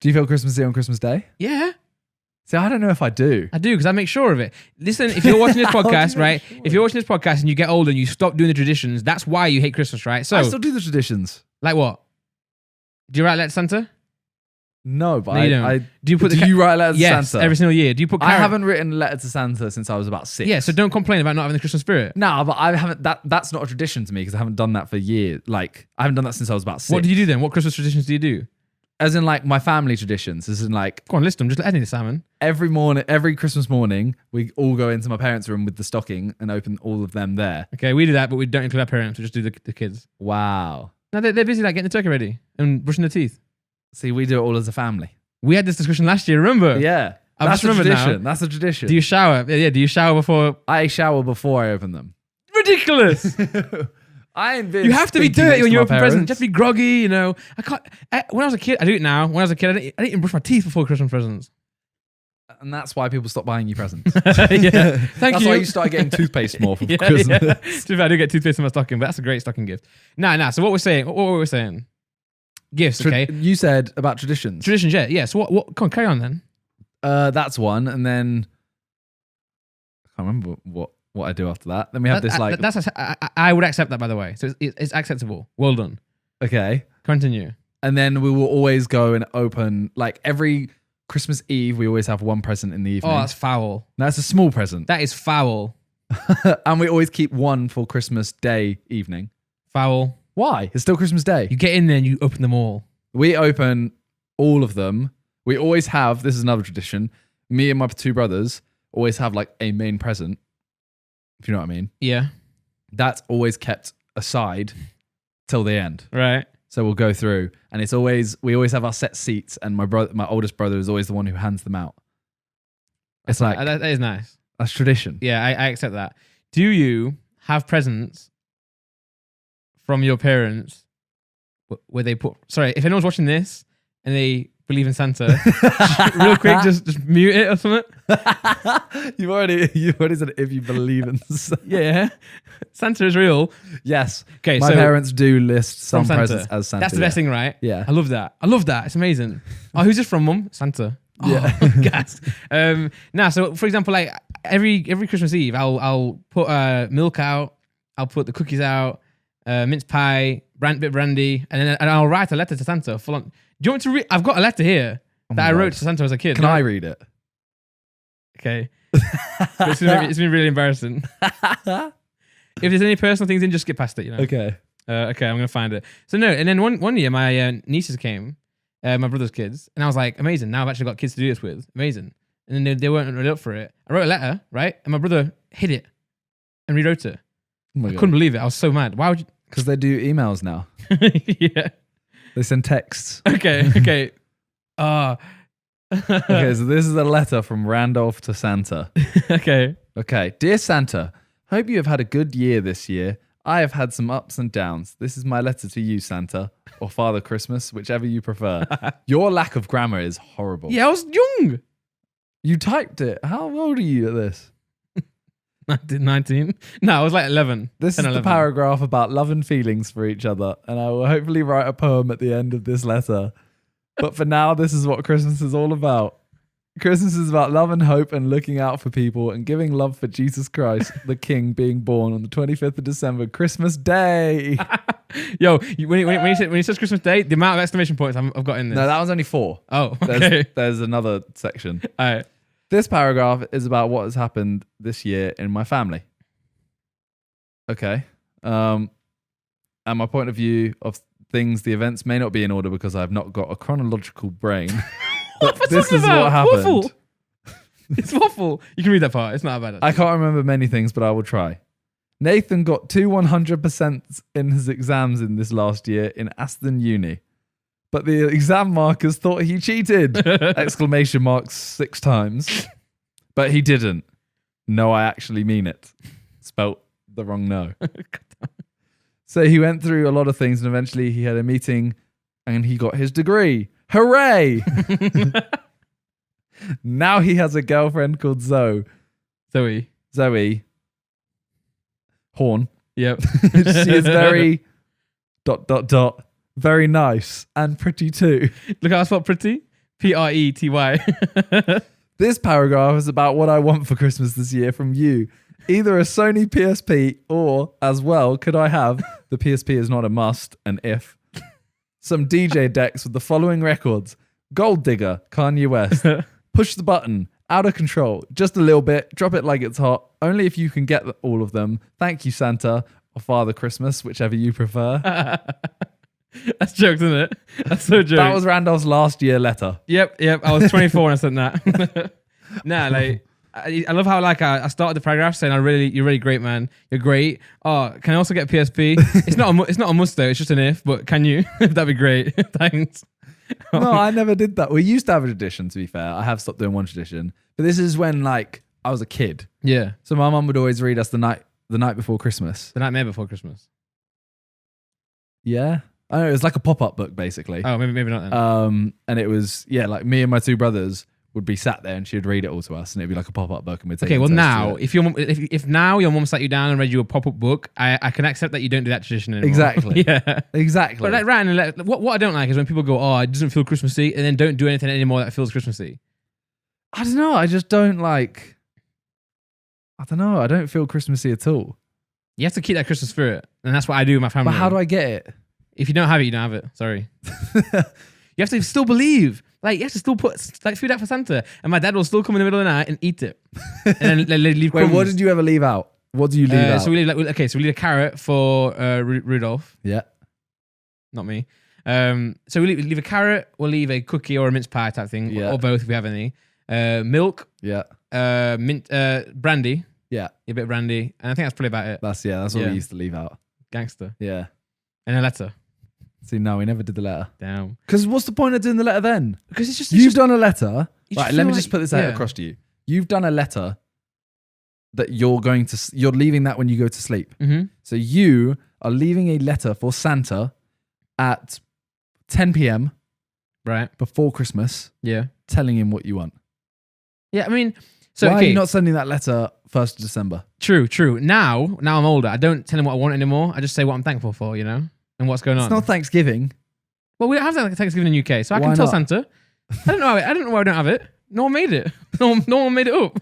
Do you feel Christmassy on Christmas Day? Yeah. See, I don't know if I do. I do, because I make sure of it. Listen, if you're watching this podcast, right? Sure? If you're watching this podcast and you get older and you stop doing the traditions, that's why you hate Christmas, right? So, I still do the traditions. like what? Do you write letters to Santa? No, but No, you don't. Do you put you write letters yes, to Santa? every single year. Do you put I haven't written a letter to Santa since I was about 6. Yeah, so don't complain about not having the Christmas spirit. No, but I haven't. That's not a tradition to me because I haven't done that for years. Like I haven't done that since I was about 6. What do you do then? What Christmas traditions do you do? As in like my family traditions. As in like Go on, list them. Just let me Simon. every Christmas morning, we all go into my parents' room with the stocking and open all of them there. Okay, we do that, but we don't include our parents. We just do the kids. Wow. No, they're busy like getting the turkey ready and brushing their teeth. See, we do it all as a family. We had this discussion last year, remember? Yeah. I That's just a remember tradition. now. That's a tradition. Do you shower? Yeah, do you shower before? I shower before I open them. Ridiculous! I ain't been You have to be speaking dirty next when to you my open presents. You parents. have to be groggy, you know. I can't. When I was a kid, I do it now. When I was a kid, I didn't even brush my teeth before Christmas presents. And that's why people stop buying you presents. Yeah. Thank That's you. why you started getting toothpaste more for Yeah, Christmas. yeah. To be fair, I do get toothpaste in my stocking, but that's a great stocking gift. Nah. So what were we saying? Gifts, okay. You said about traditions. Traditions, yeah. Yeah. So what? Come on, carry on then. That's one, and then I can't remember what I do after that. Then we have this like I would accept that, by the way. So it's acceptable. Well done. okay, Continue. and then we will always go and open like every Christmas Eve. We always have one present in the evening. Oh, that's foul. That's a small present, That is foul. and we always keep one for Christmas Day evening. Foul. Why? It's still Christmas Day. You get in there and you open them all. We open all of them. We always have. This is another tradition. Me and my 2 brothers always have like a main present. If you know what I mean. Yeah. That's always kept aside till the end. Right. So we'll go through, and we always have our set seats, and my oldest brother is always the one who hands them out. It's like That is nice. that's tradition. Yeah, I accept that. Do you have presents from your parents where they put? Sorry, if anyone's watching this and they believe in Santa, real quick, just mute it or something. You've already said if you believe in. Yeah, Santa is real. Yes. Okay, My so parents do list some Santa. presents as Santa. That's the best thing, right? Yeah. I love that. It's amazing. Oh, who's this from, Mum? Santa. Oh, Yeah. gas. So for example, like every Christmas Eve, I'll put milk out. I'll put the cookies out, mince pie, bit of brandy, and I'll write a letter to Santa. Full on. Do you want me to read? I've got a letter here that I wrote to Santa as a kid. Can I read it? Okay. It's been really embarrassing. If there's any personal things in, just skip past it. You know. Okay. Okay, I'm gonna find it. So no, and then one year my nieces came, my brother's kids, and I was like, amazing. Now I've actually got kids to do this with. Amazing. And then they weren't really up for it. I wrote a letter, right? And my brother hid it and rewrote it. Oh my I God. couldn't believe it. I was so mad. Why would you? Because they do emails now. Yeah. They send texts. Okay. Okay, so this is a letter from Randolph to Santa. Okay. Okay. Dear Santa, hope you have had a good year this year. I have had some ups and downs. This is my letter to you, Santa, or Father Christmas, whichever you prefer. Your lack of grammar is horrible. Yeah, I was young. You typed it. How old are you at this? 19. No, I was like 11. This 10, is 11. the paragraph about love and feelings for each other, and I will hopefully write a poem at the end of this letter. But for now, this is what Christmas is all about. Christmas is about love and hope and looking out for people and giving love for Jesus Christ, the King, being born on the 25th of December, Christmas Day. Yo, when he says Christmas Day, the amount of exclamation points I've got in this. No, that one's only 4. Oh, okay. There's another section. All right. This paragraph is about what has happened this year in my family. Okay. And my point of view of things, the events may not be in order because I've not got a chronological brain. But this is what happened. Waffle. It's waffle. You can read that part. It's not bad. I can't remember many things, but I will try. Nathan got 2 100% in his exams in this last year in Aston Uni. But the exam markers thought he cheated! Exclamation marks 6 times. But he didn't. No, I actually mean it. Spelt the wrong no. So he went through a lot of things and eventually he had a meeting and he got his degree. Hooray! Now he has a girlfriend called Zoe. Zoe. Horn. Yep. She is very ... very nice and pretty too. Look how I spelled pretty. Prety. This paragraph is about what I want for Christmas this year from you. Either a Sony PSP or, as well, could I have, the PSP is not a must, an if, some DJ decks with the following records. Gold Digger, Kanye West. Push the Button, Out of Control, Just a Little Bit, Drop It Like It's Hot, only if you can get all of them. Thank you, Santa, or Father Christmas, whichever you prefer. That's jokes, isn't it? That's so jokes. That was Randolph's last year letter. Yep. I was 24 when I sent that. Nah, like I love how like I started the paragraph saying you're really great, man. You're great. Oh, can I also get a PSP? It's not a must though. It's just an if. But can you? That'd be great. Thanks. No, I never did that. We used to have a tradition, to be fair. I have stopped doing one tradition, but this is when like I was a kid. Yeah. So my mum would always read us the night before Christmas. The nightmare before Christmas. Yeah. I know, it was like a pop-up book basically. Oh, maybe not then. And it was like me and my two brothers would be sat there and she would read it all to us and it'd be like a pop-up book and we'd take Okay, well turns now, to it. if now your mum sat you down and read you a pop-up book, I can accept that you don't do that tradition anymore. Exactly. Yeah. Exactly. But like right, and like, what I don't like is when people go, oh, it doesn't feel Christmassy, and then don't do anything anymore that feels Christmassy. I don't know. I just don't like. I don't know. I don't feel Christmassy at all. You have to keep that Christmas spirit, and that's what I do with my family. But how do I get it? If you don't have it, you don't have it. Sorry. You have to still believe. Like, you have to still put like food out for Santa. And my dad will still come in the middle of the night and eat it. And then leave Wait, crumbs. what did you ever leave out? What do you leave out? So we leave so we leave a carrot for Rudolph. Yeah. Not me. So we leave a carrot, we'll leave a cookie or a mince pie type thing. Yeah. Or both if we have any. Milk, Yeah. brandy. Yeah. A bit of brandy. And I think that's probably about it. That's what we used to leave out. Gangster. Yeah. And a letter. See, no, we never did the letter. Damn. Because what's the point of doing the letter then? Because it's just... You've done a letter. You Right, just let me feel just like- put this out yeah. across to you. You've done a letter that you're leaving that when you go to sleep. Mm-hmm. So you are leaving a letter for Santa at 10 p.m. Right. before Christmas, Yeah. telling him what you want. Yeah, I mean... So, Why are okay. you not sending that letter 1st of December? True. Now I'm older. I don't tell him what I want anymore. I just say what I'm thankful for, you know, and what's going on. It's not Thanksgiving. Well, we don't have Thanksgiving in the UK, so I can Why tell not? Santa. I don't know why I don't have it. No one made it. No one made it up.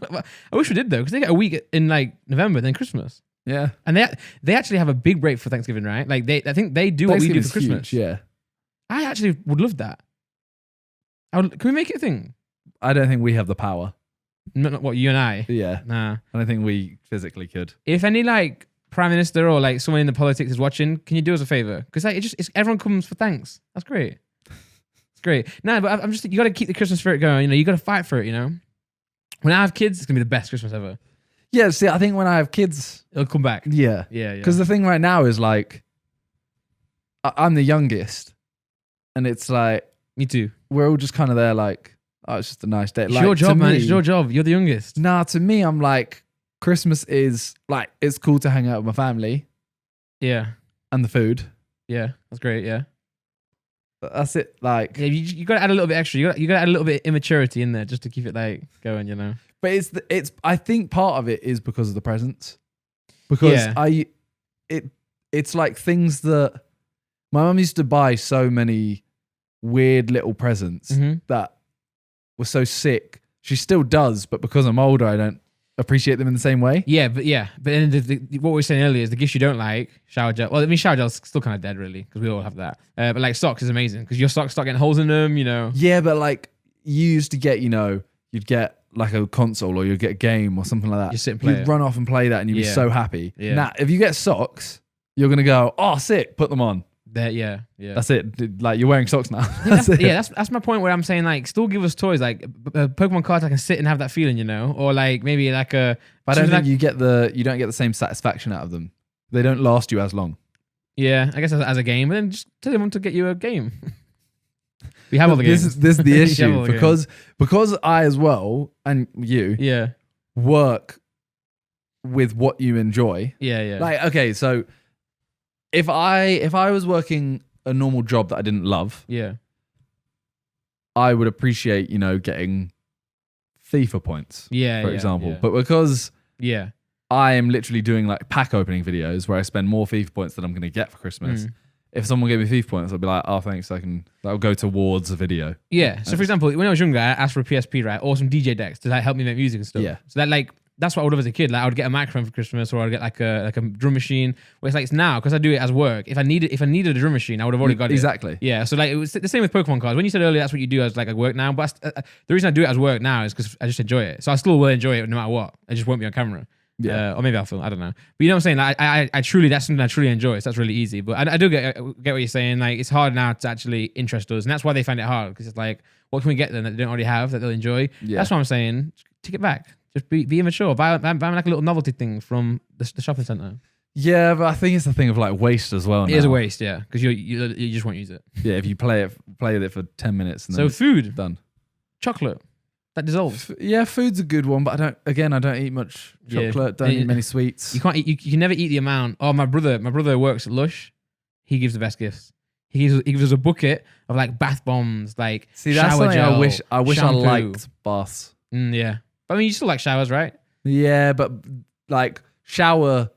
I wish we did though, because they get a week in like November, then Christmas, Yeah. and they actually have a big break for Thanksgiving, right? Like I think they do what we do Thanksgiving's for Christmas. huge, yeah. I actually would love that. Can we make it a thing? I don't think we have the power. Not what you and I. Yeah. Nah. I don't think we physically could. If any like prime minister or like someone in the politics is watching, can you do us a favor? Because like everyone comes for thanks. That's great. It's great. Nah, but I'm just you got to keep the Christmas spirit going. You know, you got to fight for it. You know, when I have kids, it's gonna be the best Christmas ever. Yeah, see, I think when I have kids, It'll come back. yeah. Yeah. Because the thing right now is like, I'm the youngest. And it's like, Me too. we're all just kind of there like, oh, it's just a nice day. It's like, your job, to man. me- It's your job. You're the youngest. Nah, to me, I'm like, Christmas is like, it's cool to hang out with my family Yeah. and the food. Yeah. That's great. Yeah. But that's it. Like, Yeah. You got to add a little bit extra. You got to add a little bit of immaturity in there just to keep it like going. You know. but it's, I think part of it is because of the presents. Because Yeah. it's like things that my mum used to buy so many weird little presents Mhm. that were so sick. She still does, but because I'm older, I don't appreciate them in the same way. Yeah. But then what we were saying earlier is the gifts you don't like. Shower gel. Well, I mean, shower gel's still kind of dead, really, because we all have that. But like socks is amazing because your socks start getting holes in them. You know. Yeah, but like you used to get, you'd get like a console or you'd get a game or something like that. You sit and play You'd it. run off and play that and you'd be Yeah. so happy. Yeah. Now, if you get socks, you're going to go, oh, sick, put them on. Yeah. That's it. Like you're wearing socks now. That's it. That's my point where I'm saying like still give us toys like Pokemon cards I can sit and have that feeling, you know, or like maybe like a. But I don't something think you don't get the same satisfaction out of them. They don't last you as long. Yeah, I guess as a game, but then just tell them to get you a game. We have all the games. This is the You have issue all the games. because I as well and you Yeah, work with what you enjoy. yeah. Like, okay, so if I was working a normal job that I didn't love, Yeah, I would appreciate, getting FIFA points, yeah. for yeah, example. yeah. But because Yeah, I am literally doing like pack opening videos where I spend more FIFA points than I'm going to get for Christmas, if someone gave me FIFA points, I'd be like, oh, thanks. That'll go towards a video. Yeah. So for example, when I was younger, I asked for a PSP, right, or some DJ decks to like help me make music and stuff. Yeah. So that like that's what I would have as a kid. Like I would get a microphone for Christmas, or I'd get like a drum machine. Where it's now because I do it as work. If I needed a drum machine, I would have already got it. Exactly. Yeah. So like it was the same with Pokemon cards. When you said earlier that's what you do as like at work now, but the reason I do it as work now is because I just enjoy it. So I still will enjoy it no matter what. I just won't be on camera. Yeah. Or maybe I'll film. I don't know. But you know what I'm saying? Like, I truly, that's something I truly enjoy. So that's really easy. But I do get what you're saying. Like, it's hard now to actually interest us. And that's why they find it hard. Because it's like, what can we get them that they don't already have that they'll enjoy? Yeah. That's what I'm saying. Take it back. Just be immature. Buy like a little novelty thing from the shopping centre. Yeah, but I think it's the thing of like waste as well. It is a waste, yeah. Because you just won't use it. Yeah, if you play with it for 10 minutes and then so food. done. Chocolate. That dissolves. Yeah, food's a good one, but I don't eat much chocolate. Don't eat many sweets. You can't eat. You can never eat the amount. Oh, my brother works at Lush. He gives the best gifts. He gives us a bucket of like bath bombs, like See, that's shower something gel, I wish I shampoo. liked baths. Yeah, but I mean, you still like showers, right? Yeah, but like shower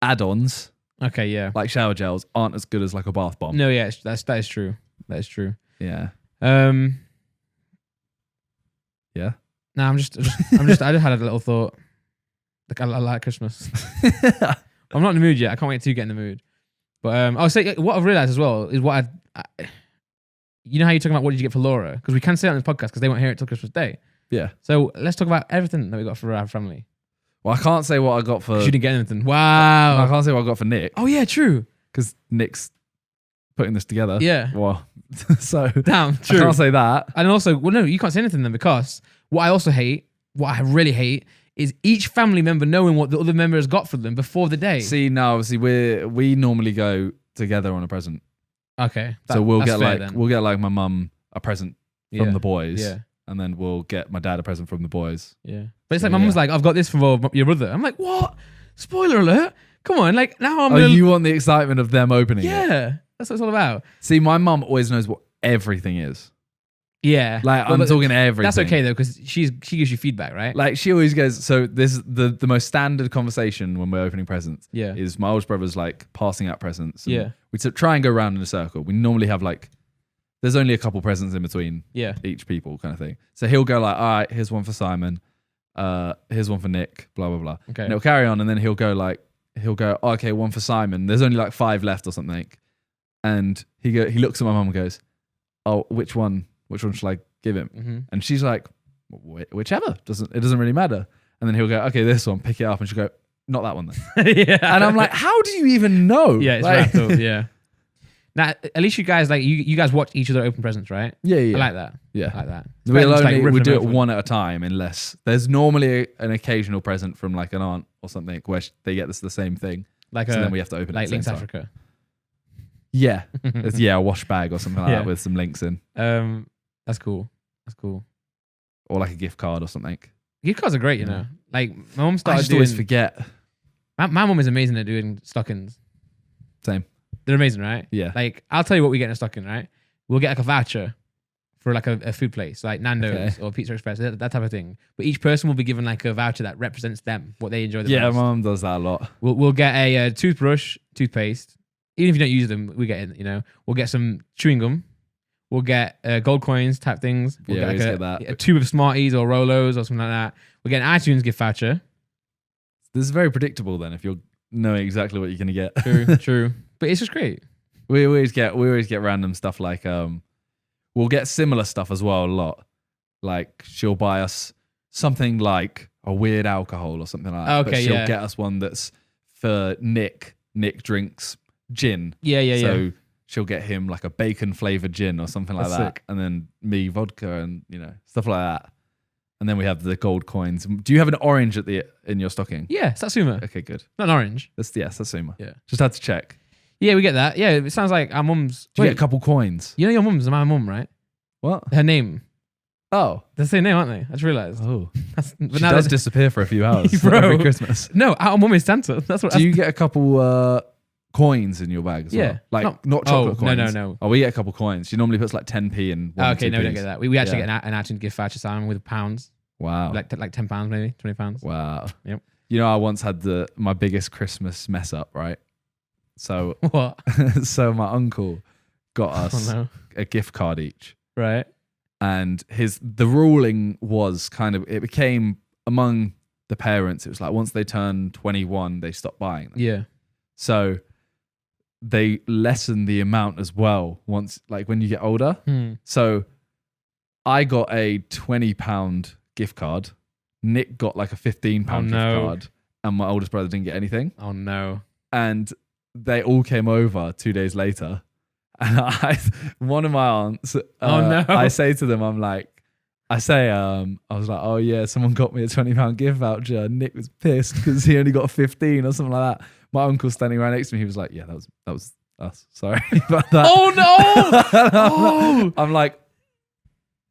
add-ons, Okay, yeah. like shower gels, aren't as good as like a bath bomb. No, yeah, that is true. That is true. Yeah. Yeah. No, I just had a little thought. Like I like Christmas. I'm not in the mood yet. I can't wait to get in the mood. But I'll say what I've realized as well is what you know how you're talking about what did you get for Laura? Because we can say it on this podcast because they won't hear it till Christmas Day. Yeah. So let's talk about everything that we got for our family. Well, I can't say what I got for. You didn't get anything. Wow. I can't say what I got for Nick Oh yeah, true. because Nick's putting this together. Yeah. Well, so Damn, I true. can't say that. And also, well, no, you can't say anything then because what I really hate, is each family member knowing what the other member has got for them before the day. See, no, obviously we normally go together on a present. Okay. So we'll that's get fair like then. we'll get like my mum a present from Yeah. the boys. Yeah. And then we'll get my dad a present from the boys. Yeah. But it's like So, my mum's like, I've got this for your brother. I'm like, what? Spoiler alert. Come on. Like now I'm Oh, you want the excitement of them opening it? Yeah. That's what it's all about. See, my mum always knows what everything is. Yeah. Like Well, I'm but talking everything. That's okay though, because she gives you feedback, right? Like she always goes, so this is the most standard conversation when we're opening presents. Yeah. Is my oldest brother's like passing out presents. And Yeah. We try and go around in a circle. We normally have like, there's only a couple presents in between Yeah. each people kind of thing. So he'll go like, all right, here's one for Simon. Here's one for Nick, blah, blah, blah. Okay. And it'll carry on. And then he'll go, oh, okay, one for Simon. There's only like 5 left or something. And he looks at my mum and goes, oh, which one should I give him? Mm-hmm. And she's like, whichever. It doesn't really matter. And then he'll go, okay, this one, pick it up. And she'll go, not that one then. Yeah. And I'm like, how do you even know? Yeah, it's like, wrapped up. Yeah. Now, at least you guys like you guys watch each other open presents, right? Yeah, yeah. I like that. Yeah. I like that. We do it one at a time unless there's normally an occasional present from like an aunt or something where they get the same thing. Like So then we have to open it like at the Links same time. Africa. Yeah. It's, a wash bag or something like Yeah. that with some links in. That's cool. That's cool. Or like a gift card or something. Gift cards are great, you know. Like my mum I started just doing. always forget. My mum is amazing at doing stockings. Same. They're amazing, right? Yeah. Like I'll tell you what we get in a stocking, right? We'll get like a voucher for like a food place, like Nando's or Pizza Express, that type of thing. But each person will be given like a voucher that represents them, what they enjoy the Yeah, most. my mum does that a lot. We'll get a toothbrush, toothpaste. Even if you don't use them, we get it. You know, we'll get some chewing gum. We'll get gold coins type things. We'll Yeah, we get, always like get that. a tube of Smarties or Rolos or something like that. We'll get an iTunes gift voucher. This is very predictable then if you're knowing exactly what you're gonna get. True, true. But it's just great. We always get random stuff like we'll get similar stuff as well a lot. Like she'll buy us something like a weird alcohol or something like that. Okay, but she'll yeah. get us one that's for Nick. Nick drinks gin. Yeah. So she'll get him like a bacon flavored gin or something like That's that. sick. And then me vodka and stuff like that. And then we have the gold coins. Do you have an orange in your stocking? Yeah, Satsuma. Okay, good. Not an orange. That's Satsuma. Yeah. Just had to check. Yeah, we get that. Yeah, it sounds like our mum's. Do you get a couple coins? You know your mum's my mum, right? What? Her name. Oh. They're the same name, aren't they? I just realised. Oh. But She now does there's- disappear for a few hours Bro. every Christmas. No, our mum is Santa. That's what. Do you get a couple coins in your bag as Yeah. well? Like not Oh, chocolate no, coins. no. Oh, we get a couple coins. She normally puts like 10p in one. Oh, okay, no, we don't 2Ps. get that. We actually Yeah. get an iTunes gift voucher, Simon, with pounds. Wow. Like £10 maybe, £20. Wow. Yep. You know, I once had my biggest Christmas mess up, right? So What? so my uncle got us Oh no. a gift card each. Right. And the ruling was kind of, it became among the parents, it was like once they turn 21, they stop buying them. Yeah. So they lessen the amount as well once, like when you get older. So I got a £20 gift card. Nick got like a £15 Oh, gift no. card, and my oldest brother didn't get anything. Oh no. And they all came over 2 days later. And one of my aunts, Oh, no. I say to them, I was like, oh yeah, someone got me a £20 gift voucher. Nick was pissed because he only got 15 or something like that. My uncle's standing right next to me. He was like, yeah, that was us. Sorry about that. Oh no. Oh. I'm like,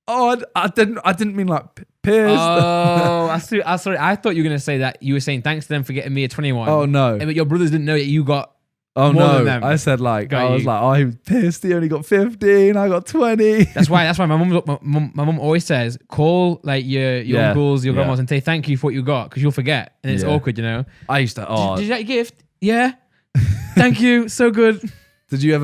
oh, I didn't mean like pissed. Oh, I'm sorry. I thought you were gonna say that you were saying thanks to them for getting me a 21. Oh no. But your brothers didn't know that you got. Oh more no. than them. I said like, Got I was you. like, oh, he was pissed. He only got 15. I got 20. That's why my mum always says call like your Yeah, uncles, your yeah. grandmas, and say thank you for what you got because you'll forget and it's Yeah. awkward, you know. I used to, oh, Did you get your gift? Yeah. Thank you. So good. did you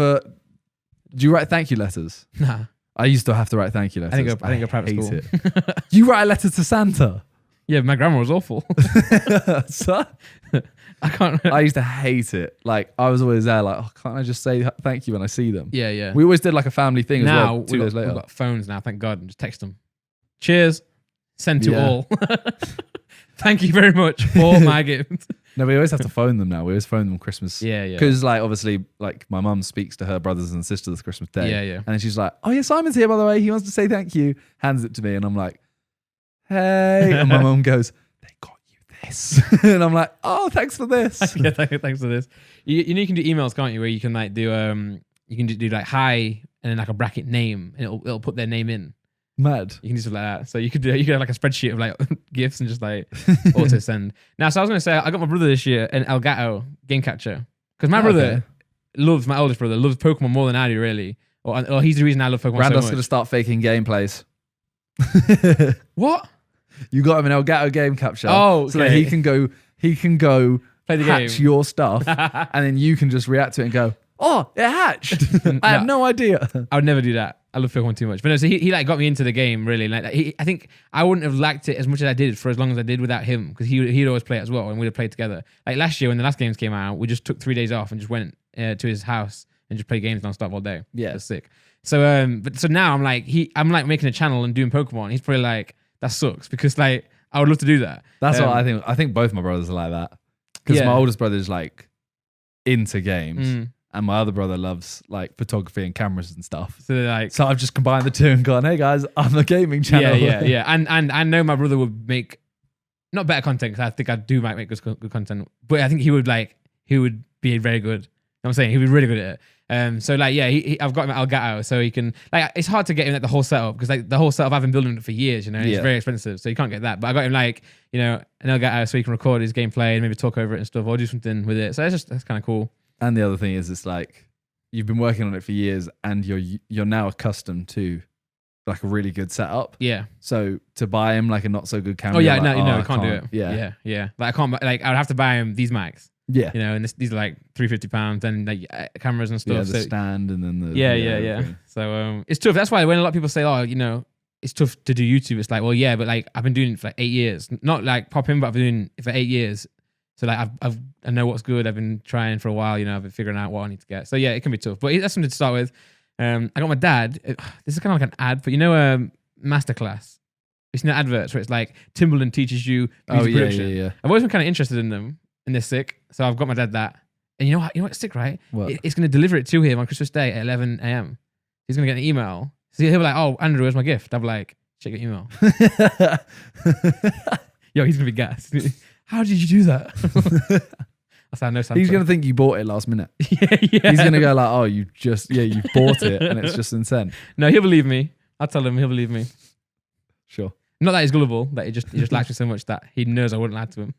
write thank you letters? Nah. I used to have to write thank you letters. I think go private hate school. it. You write a letter to Santa? Yeah, my grandma was awful. So, I can't. I used to hate it. Like, I was always there like, oh, can't I just say thank you when I see them? Yeah, yeah. We always did like a family thing as Now well 2 days we've later. got phones now. Thank God. Just text them. Cheers. Send to Yeah. all. Thank you very much for my gift. No, we always have to phone them now. We always phone them Christmas. Yeah, yeah. Because like, obviously, like my mum speaks to her brothers and sisters Christmas Day. Yeah, yeah. And then she's like, oh yeah, Simon's here by the way. He wants to say thank you. Hands it to me. And I'm like, hey. And my mum goes, they got you this. And I'm like, oh, thanks for this. Yeah, thanks for this. You know you can do emails, can't you? Where you can like do you can do like hi and then like a bracket name and it'll put their name in. Mad. You can do stuff like that. So you could have like a spreadsheet of like gifts and just like auto send. Now, so I was gonna say I got my brother this year an Elgato game catcher because my brother loves, my oldest brother loves Pokemon more than I do really. Or he's the reason I love Pokemon Randolph's so going to much. start faking gameplays. What? You got him an Elgato game capture. Oh, so that okay. he can go Play the hatch game. your stuff, and then you can just react to it and go, oh, it hatched. I had no idea. I would never do that. I love Pokemon too much. But no, so he like got me into the game really. Like I think I wouldn't have liked it as much as I did for as long as I did without him because he'd always play it as well and we'd have played together. Like last year when the last games came out, we just took 3 days off and just went to his house and just played games nonstop all day. Yeah. It was sick. So but so now I'm like making a channel and doing Pokemon. He's probably like that sucks because like I would love to do that. That's what I think. I think both my brothers are like that because Yeah. my oldest brother's like into games. Mm. And my other brother loves like photography and cameras and stuff. So they're like, So I've just combined the two and gone, hey guys, I'm a gaming channel. yeah. And I know my brother would make not better content because I think I do might make good content, but I think he would be very good. You know what I'm saying he would be really good at it. So like I've got him at Elgato, so he can like it's hard to get him like the whole setup because like the whole setup I've been building it for years. You know, it's Yeah. very expensive, so you can't get that. But I got him like an Elgato so he can record his gameplay and maybe talk over it and stuff, or do something with it. So that's kind of cool. And the other thing is, it's like you've been working on it for years, and you're now accustomed to like a really good setup. Yeah. So to buy him like a not so good camera, Oh yeah, you're like, I I can't do it. Yeah. Like I can't. Like I would have to buy him these mics. Yeah, You know, and these are like £350 and like cameras and stuff. yeah, the so, stand and then the yeah. everything. So it's tough. That's why when a lot of people say, "Oh, it's tough to do YouTube," it's like, well, yeah, but like I've been doing it for like 8 years. Not like pop in, but I've been doing it for 8 years. So like I know what's good. I've been trying for a while. I've been figuring out what I need to get. So yeah, it can be tough, but that's something to start with. I got my dad. This is kind of like an ad, but Masterclass. It's an adverts where it's like Timberland teaches you music production. yeah. I've always been kind of interested in them, and they're sick. So I've got my dad that. And you know what's sick, right? What? It's going to deliver it to him on Christmas Day at 11 a.m. He's going to get an email. So he'll be like, oh, Andrew, where's my gift? I'll be like, check your email. Yo, he's going to be gassed. How did you do that? I said, no, Santa. He's gonna think you bought it last minute. yeah. He's gonna go like, oh, you bought it, and it's just insane. No, he'll believe me. I'll tell him he'll believe me. Sure. Not that he's gullible, that he just likes me so much that he knows I wouldn't lie to him.